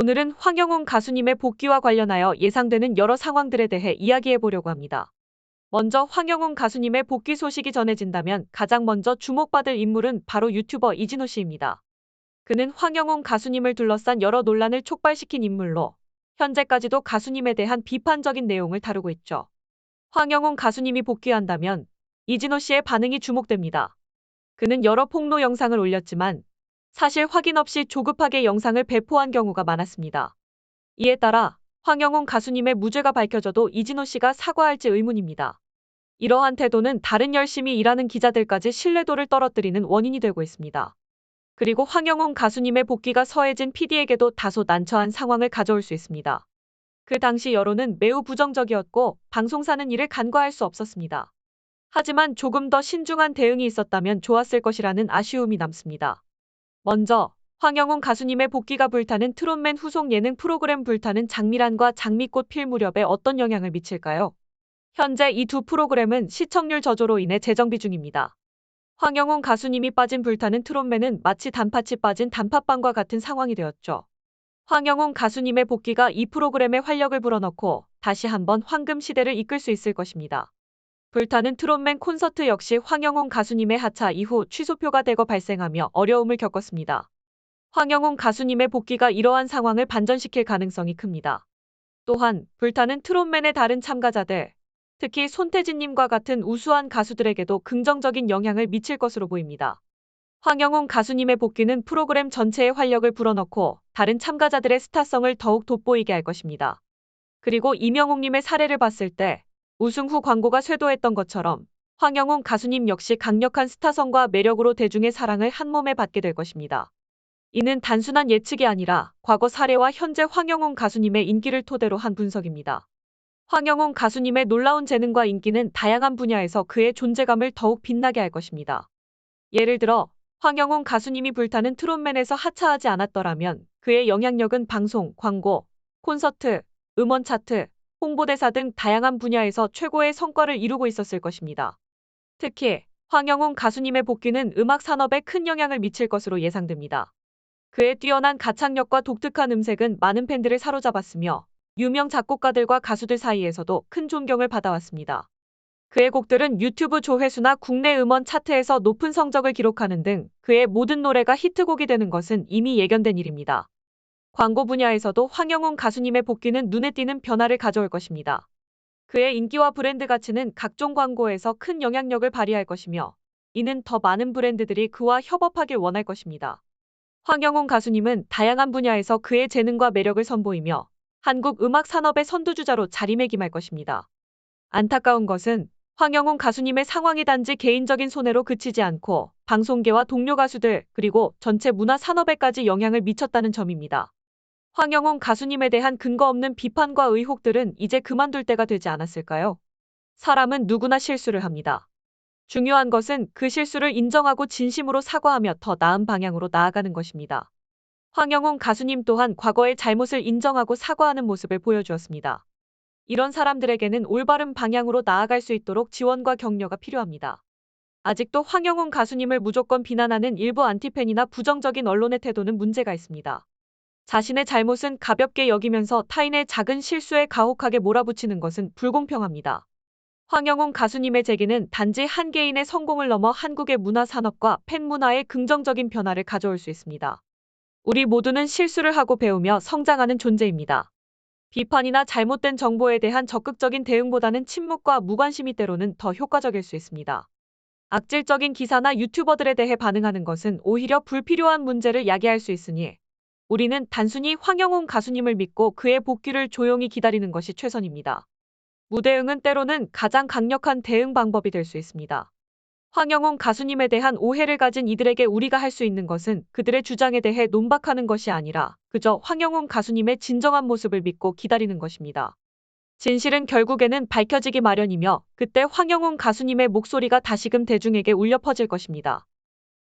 오늘은 황영웅 가수님의 복귀와 관련하여 예상되는 여러 상황들에 대해 이야기해 보려고 합니다. 먼저 황영웅 가수님의 복귀 소식이 전해진다면 가장 먼저 주목받을 인물은 바로 유튜버 이진호 씨입니다. 그는 황영웅 가수님을 둘러싼 여러 논란을 촉발시킨 인물로 현재까지도 가수님에 대한 비판적인 내용을 다루고 있죠. 황영웅 가수님이 복귀한다면 이진호 씨의 반응이 주목됩니다. 그는 여러 폭로 영상을 올렸지만 사실 확인 없이 조급하게 영상을 배포한 경우가 많았습니다. 이에 따라 황영웅 가수님의 무죄가 밝혀져도 이진호 씨가 사과할지 의문입니다. 이러한 태도는 다른 열심히 일하는 기자들까지 신뢰도를 떨어뜨리는 원인이 되고 있습니다. 그리고 황영웅 가수님의 복귀가 서혜진 PD에게도 다소 난처한 상황을 가져올 수 있습니다. 그 당시 여론은 매우 부정적이었고 방송사는 이를 간과할 수 없었습니다. 하지만 조금 더 신중한 대응이 있었다면 좋았을 것이라는 아쉬움이 남습니다. 먼저 황영웅 가수님의 복귀가 불타는 트롯맨 후속 예능 프로그램 불타는 장미란과 장미꽃 필 무렵에 어떤 영향을 미칠까요? 현재 이 두 프로그램은 시청률 저조로 인해 재정비 중입니다. 황영웅 가수님이 빠진 불타는 트롯맨은 마치 단팥이 빠진 단팥빵과 같은 상황이 되었죠. 황영웅 가수님의 복귀가 이 프로그램에 활력을 불어넣고 다시 한번 황금 시대를 이끌 수 있을 것입니다. 불타는 트롯맨 콘서트 역시 황영웅 가수님의 하차 이후 취소표가 대거 발생하며 어려움을 겪었습니다. 황영웅 가수님의 복귀가 이러한 상황을 반전시킬 가능성이 큽니다. 또한 불타는 트롯맨의 다른 참가자들, 특히 손태진님과 같은 우수한 가수들에게도 긍정적인 영향을 미칠 것으로 보입니다. 황영웅 가수님의 복귀는 프로그램 전체에 활력을 불어넣고 다른 참가자들의 스타성을 더욱 돋보이게 할 것입니다. 그리고 이명웅님의 사례를 봤을 때 우승 후 광고가 쇄도했던 것처럼 황영웅 가수님 역시 강력한 스타성과 매력으로 대중의 사랑을 한몸에 받게 될 것입니다. 이는 단순한 예측이 아니라 과거 사례와 현재 황영웅 가수님의 인기를 토대로 한 분석입니다. 황영웅 가수님의 놀라운 재능과 인기는 다양한 분야에서 그의 존재감을 더욱 빛나게 할 것입니다. 예를 들어 황영웅 가수님이 불타는 트롯맨에서 하차하지 않았더라면 그의 영향력은 방송, 광고, 콘서트, 음원 차트, 홍보대사 등 다양한 분야에서 최고의 성과를 이루고 있었을 것입니다. 특히 황영웅 가수님의 복귀는 음악 산업에 큰 영향을 미칠 것으로 예상됩니다. 그의 뛰어난 가창력과 독특한 음색은 많은 팬들을 사로잡았으며 유명 작곡가들과 가수들 사이에서도 큰 존경을 받아왔습니다. 그의 곡들은 유튜브 조회수나 국내 음원 차트에서 높은 성적을 기록하는 등 그의 모든 노래가 히트곡이 되는 것은 이미 예견된 일입니다. 광고 분야에서도 황영웅 가수님의 복귀는 눈에 띄는 변화를 가져올 것입니다. 그의 인기와 브랜드 가치는 각종 광고에서 큰 영향력을 발휘할 것이며 이는 더 많은 브랜드들이 그와 협업하길 원할 것입니다. 황영웅 가수님은 다양한 분야에서 그의 재능과 매력을 선보이며 한국 음악 산업의 선두주자로 자리매김할 것입니다. 안타까운 것은 황영웅 가수님의 상황이 단지 개인적인 손해로 그치지 않고 방송계와 동료 가수들 그리고 전체 문화 산업에까지 영향을 미쳤다는 점입니다. 황영웅 가수님에 대한 근거 없는 비판과 의혹들은 이제 그만둘 때가 되지 않았을까요? 사람은 누구나 실수를 합니다. 중요한 것은 그 실수를 인정하고 진심으로 사과하며 더 나은 방향으로 나아가는 것입니다. 황영웅 가수님 또한 과거의 잘못을 인정하고 사과하는 모습을 보여주었습니다. 이런 사람들에게는 올바른 방향으로 나아갈 수 있도록 지원과 격려가 필요합니다. 아직도 황영웅 가수님을 무조건 비난하는 일부 안티팬이나 부정적인 언론의 태도는 문제가 있습니다. 자신의 잘못은 가볍게 여기면서 타인의 작은 실수에 가혹하게 몰아붙이는 것은 불공평합니다. 황영웅 가수님의 재기는 단지 한 개인의 성공을 넘어 한국의 문화 산업과 팬 문화에 긍정적인 변화를 가져올 수 있습니다. 우리 모두는 실수를 하고 배우며 성장하는 존재입니다. 비판이나 잘못된 정보에 대한 적극적인 대응보다는 침묵과 무관심이 때로는 더 효과적일 수 있습니다. 악질적인 기사나 유튜버들에 대해 반응하는 것은 오히려 불필요한 문제를 야기할 수 있으니 우리는 단순히 황영웅 가수님을 믿고 그의 복귀를 조용히 기다리는 것이 최선입니다. 무대응은 때로는 가장 강력한 대응 방법이 될 수 있습니다. 황영웅 가수님에 대한 오해를 가진 이들에게 우리가 할 수 있는 것은 그들의 주장에 대해 논박하는 것이 아니라 그저 황영웅 가수님의 진정한 모습을 믿고 기다리는 것입니다. 진실은 결국에는 밝혀지기 마련이며 그때 황영웅 가수님의 목소리가 다시금 대중에게 울려 퍼질 것입니다.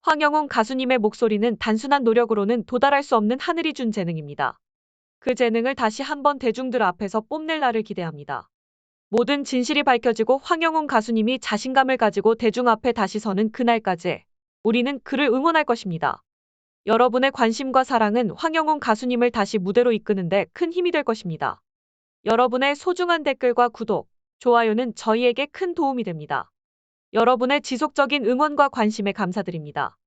황영웅 가수님의 목소리는 단순한 노력으로는 도달할 수 없는 하늘이 준 재능입니다. 그 재능을 다시 한번 대중들 앞에서 뽐낼 날을 기대합니다. 모든 진실이 밝혀지고 황영웅 가수님이 자신감을 가지고 대중 앞에 다시 서는 그날까지 우리는 그를 응원할 것입니다. 여러분의 관심과 사랑은 황영웅 가수님을 다시 무대로 이끄는데 큰 힘이 될 것입니다. 여러분의 소중한 댓글과 구독, 좋아요는 저희에게 큰 도움이 됩니다. 여러분의 지속적인 응원과 관심에 감사드립니다.